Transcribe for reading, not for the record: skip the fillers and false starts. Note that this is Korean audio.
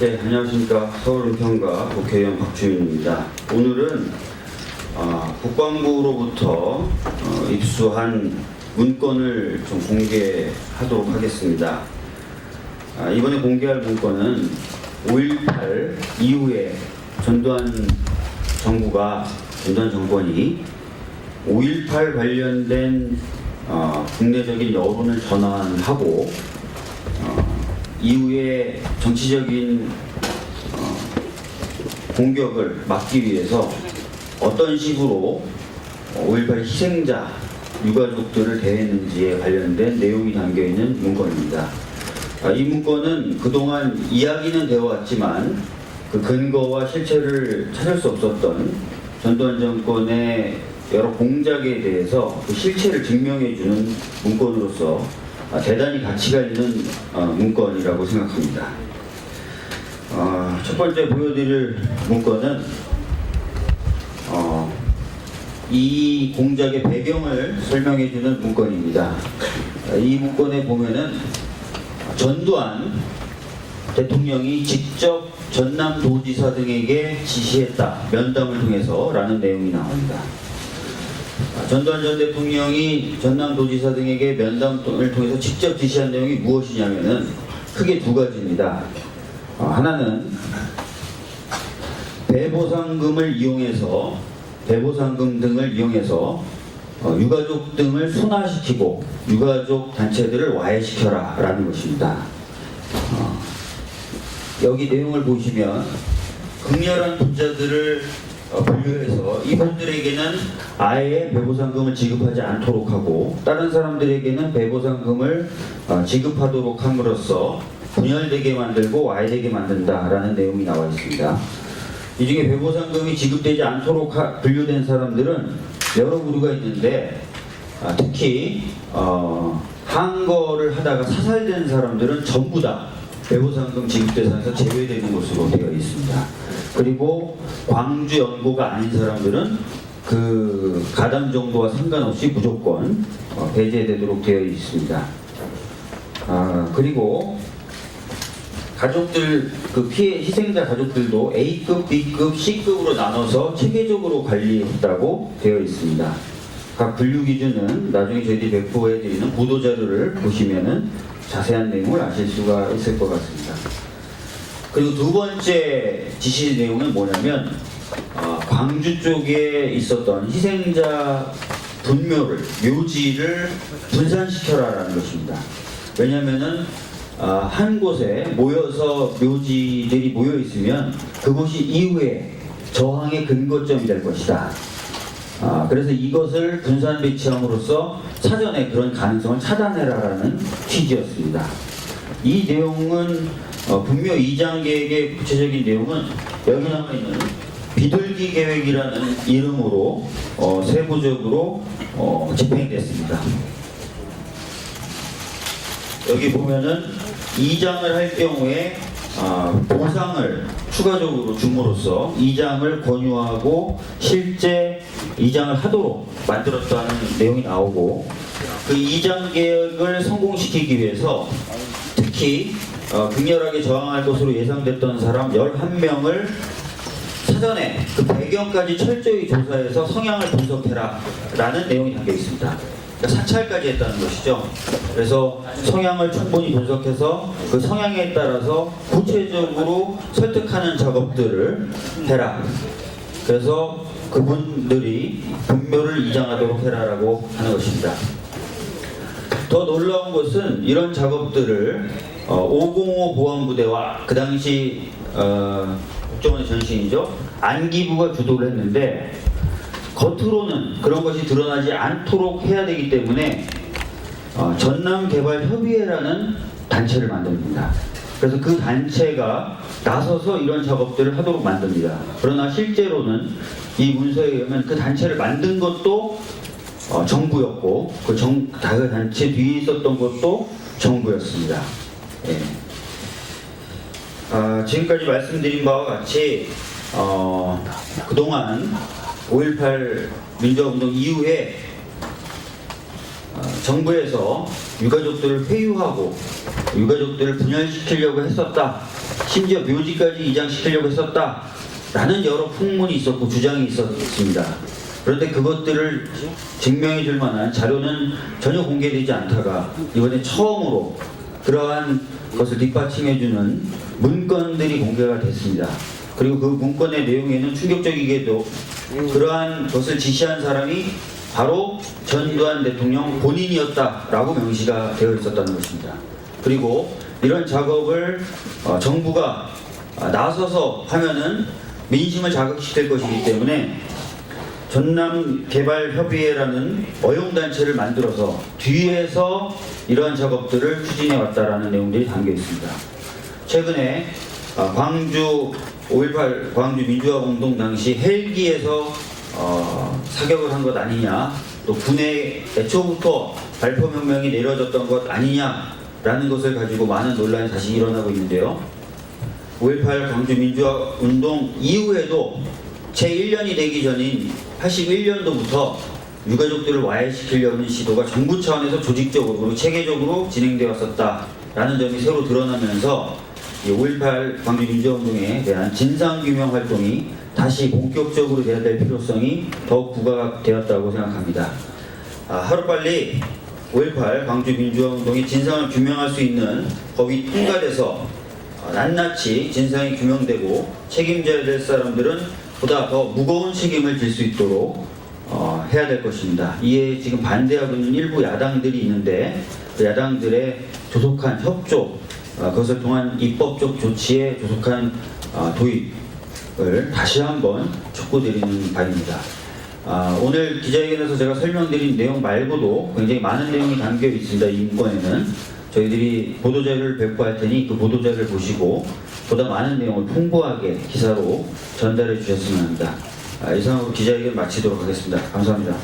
네, 안녕하십니까. 서울은평가 국회의원 박주윤입니다. 오늘은 국방부로부터 입수한 문건을 좀 공개하도록 하겠습니다. 이번에 공개할 문건은 5.18 이후에 전두환 정권이 5.18 관련된 국내적인 여론을 전환하고 이후에 정치적인 공격을 막기 위해서 어떤 식으로 5.18 희생자 유가족들을 대했는지에 관련된 내용이 담겨있는 문건입니다. 이 문건은 그동안 이야기는 되어 왔지만 그 근거와 실체를 찾을 수 없었던 전두환 정권의 여러 공작에 대해서 그 실체를 증명해주는 문건으로서 대단히 가치가 있는 문건이라고 생각합니다. 첫 번째 보여드릴 문건은 이 공작의 배경을 설명해주는 문건입니다. 이 문건에 보면은 전두환 대통령이 직접 전남도지사 등에게 지시했다, 면담을 통해서 라는 내용이 나옵니다. 전두환 전 대통령이 전남도지사 등에게 면담을 통해서 직접 지시한 내용이 무엇이냐면은 크게 두 가지입니다. 하나는 배보상금 등을 이용해서 유가족 등을 순화시키고 유가족 단체들을 와해시켜라 라는 것입니다. 여기 내용을 보시면 극렬한 부자들을 분류해서 이분들에게는 아예 배보상금을 지급하지 않도록 하고 다른 사람들에게는 배보상금을 지급하도록 함으로써 분열되게 만들고 와해되게 만든다라는 내용이 나와 있습니다. 이 중에 배보상금이 지급되지 않도록 분류된 사람들은 여러 부류가 있는데 특히 항거를 하다가 사살된 사람들은 전부 다 배보상금 지급 대상에서 제외되는 것으로 되어 있습니다. 그리고 광주 연고가 아닌 사람들은 그 가담 정도와 상관없이 무조건 배제되도록 되어 있습니다. 그리고 가족들, 그 피해 희생자 가족들도 A급, B급, C급으로 나눠서 체계적으로 관리했다고 되어 있습니다. 각 분류 기준은 나중에 저희들이 배포해드리는 보도자료를 보시면은 자세한 내용을 아실 수가 있을 것 같습니다. 그리고 두 번째 지시 내용은 뭐냐면 광주 쪽에 있었던 희생자 묘지를 분산시켜라라는 것입니다. 왜냐하면은 한 곳에 모여서 묘지들이 모여 있으면 그곳이 이후에 저항의 근거점이 될 것이다. 그래서 이것을 분산 배치함으로써 사전에 그런 가능성을 차단해라라는 취지였습니다. 이 내용은 분묘 2장 계획의 구체적인 내용은 여기 나와 있는 비둘기 계획이라는 이름으로 세부적으로 집행됐습니다. 여기 보면은 2장을 할 경우에 보상을 추가적으로 줌으로써 2장을 권유하고 실제 2장을 하도록 만들었다는 내용이 나오고 그 2장 계획을 성공시키기 위해서 특히 극렬하게 저항할 것으로 예상됐던 사람 11명을 사전에 그 배경까지 철저히 조사해서 성향을 분석해라 라는 내용이 담겨 있습니다. 그러니까 사찰까지 했다는 것이죠. 그래서 성향을 충분히 분석해서 그 성향에 따라서 구체적으로 설득하는 작업들을 해라. 그래서 그분들이 분묘를 이장하도록 해라라고 하는 것입니다. 더 놀라운 것은 이런 작업들을 505 보안부대와 그 당시 국정원의 전신이죠. 안기부가 주도를 했는데 겉으로는 그런 것이 드러나지 않도록 해야 되기 때문에 전남개발협의회라는 단체를 만듭니다. 그래서 그 단체가 나서서 이런 작업들을 하도록 만듭니다. 그러나 실제로는 이 문서에 의하면 그 단체를 만든 것도 정부였고 그 단체 뒤에 있었던 것도 정부였습니다. 예. 지금까지 말씀드린 바와 같이 그동안 5.18 민주화운동 이후에 정부에서 유가족들을 회유하고 유가족들을 분열시키려고 했었다. 심지어 묘지까지 이장시키려고 했었다. 라는 여러 풍문이 있었고 주장이 있었습니다. 그런데 그것들을 증명해 줄 만한 자료는 전혀 공개되지 않다가 이번에 처음으로 그러한 것을 뒷받침해 주는 문건들이 공개가 됐습니다. 그리고 그 문건의 내용에는 충격적이게도 그러한 것을 지시한 사람이 바로 전두환 대통령 본인이었다라고 명시가 되어 있었다는 것입니다. 그리고 이런 작업을 정부가 나서서 하면은 민심을 자극시킬 것이기 때문에 전남개발협의회라는 어용단체를 만들어서 뒤에서 이러한 작업들을 추진해 왔다라는 내용들이 담겨 있습니다. 최근에 광주 5.18 광주 민주화운동 당시 헬기에서 사격을 한 것 아니냐, 또 군의 애초부터 발포명령이 내려졌던 것 아니냐라는 것을 가지고 많은 논란이 다시 일어나고 있는데요. 5.18 광주 민주화운동 이후에도 제1년이 되기 전인 81년도부터 유가족들을 와해시키려는 시도가 정부 차원에서 조직적으로 그리고 체계적으로 진행되어 왔었다라는 점이 새로 드러나면서 5.18 광주 민주화운동에 대한 진상규명 활동이 다시 본격적으로 돼야 될 필요성이 더욱 부각되었다고 생각합니다. 하루빨리 5.18 광주 민주화운동의 진상을 규명할 수 있는 법이 통과돼서 낱낱이 진상이 규명되고 책임져야 될 사람들은 보다 더 무거운 책임을 질 수 있도록 해야 될 것입니다. 이에 지금 반대하고 있는 일부 야당들이 있는데 그 야당들의 조속한 협조, 그것을 통한 입법적 조치에 조속한 도입을 다시 한번 촉구드리는 바입니다. 오늘 기자회견에서 제가 설명드린 내용 말고도 굉장히 많은 내용이 담겨 있습니다. 이 문건에는 저희들이 보도자료를 배포할 테니 그 보도자료를 보시고 보다 많은 내용을 풍부하게 기사로 전달해 주셨으면 합니다. 이상으로 기자회견 마치도록 하겠습니다. 감사합니다.